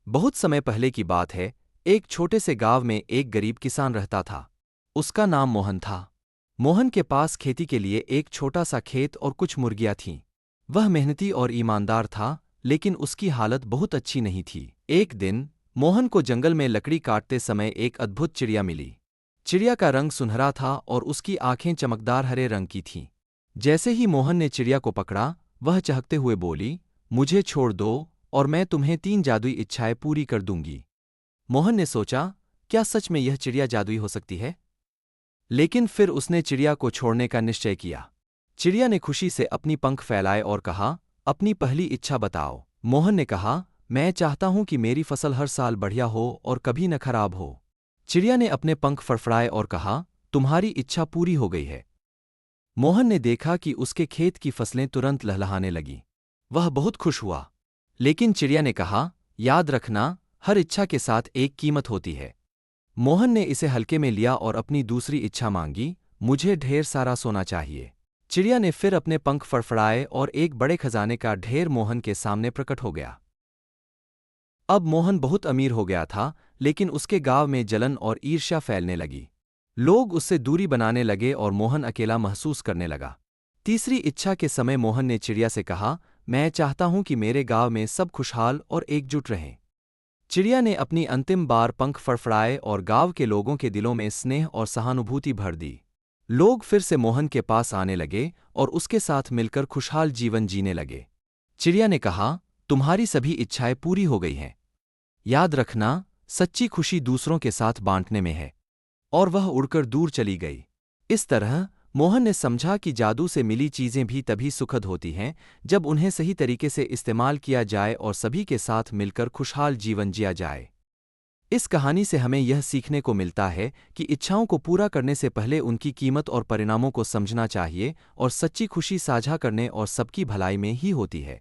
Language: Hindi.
बहुत समय पहले की बात है। एक छोटे से गांव में एक गरीब किसान रहता था। उसका नाम मोहन था। मोहन के पास खेती के लिए एक छोटा सा खेत और कुछ मुर्गियां थीं। वह मेहनती और ईमानदार था, लेकिन उसकी हालत बहुत अच्छी नहीं थी। एक दिन मोहन को जंगल में लकड़ी काटते समय एक अद्भुत चिड़िया मिली। चिड़िया का रंग सुनहरा था और उसकी आंखें चमकदार हरे रंग की थीं। जैसे ही मोहन ने चिड़िया को पकड़ा, वह चहकते हुए बोली, मुझे छोड़ दो और मैं तुम्हें 3 जादुई इच्छाएं पूरी कर दूंगी। मोहन ने सोचा, क्या सच में यह चिड़िया जादुई हो सकती है? लेकिन फिर उसने चिड़िया को छोड़ने का निश्चय किया। चिड़िया ने खुशी से अपनी पंख फैलाए और कहा, अपनी पहली इच्छा बताओ। मोहन ने कहा, मैं चाहता हूं कि मेरी फसल हर साल बढ़िया हो और कभी न खराब हो। चिड़िया ने अपने पंख फड़फड़ाए और कहा, तुम्हारी इच्छा पूरी हो गई है। मोहन ने देखा कि उसके खेत की फसलें तुरंत लहलहाने लगीं। वह बहुत खुश हुआ। लेकिन चिड़िया ने कहा, याद रखना, हर इच्छा के साथ एक कीमत होती है। मोहन ने इसे हल्के में लिया और अपनी दूसरी इच्छा मांगी, मुझे ढेर सारा सोना चाहिए। चिड़िया ने फिर अपने पंख फड़फड़ाए और एक बड़े खजाने का ढेर मोहन के सामने प्रकट हो गया। अब मोहन बहुत अमीर हो गया था, लेकिन उसके गांव में जलन और ईर्ष्या फैलने लगी। लोग उससे दूरी बनाने लगे और मोहन अकेला महसूस करने लगा। तीसरी इच्छा के समय मोहन ने चिड़िया से कहा, मैं चाहता हूं कि मेरे गांव में सब खुशहाल और एकजुट रहें। चिड़िया ने अपनी अंतिम बार पंख फड़फड़ाए और गांव के लोगों के दिलों में स्नेह और सहानुभूति भर दी। लोग फिर से मोहन के पास आने लगे और उसके साथ मिलकर खुशहाल जीवन जीने लगे। चिड़िया ने कहा, तुम्हारी सभी इच्छाएं पूरी हो गई हैं। याद रखना, सच्ची खुशी दूसरों के साथ बांटने में है। और वह उड़कर दूर चली गई। इस तरह मोहन ने समझा कि जादू से मिली चीजें भी तभी सुखद होती हैं जब उन्हें सही तरीके से इस्तेमाल किया जाए और सभी के साथ मिलकर खुशहाल जीवन जिया जाए। इस कहानी से हमें यह सीखने को मिलता है कि इच्छाओं को पूरा करने से पहले उनकी कीमत और परिणामों को समझना चाहिए और सच्ची खुशी साझा करने और सबकी भलाई में ही होती है।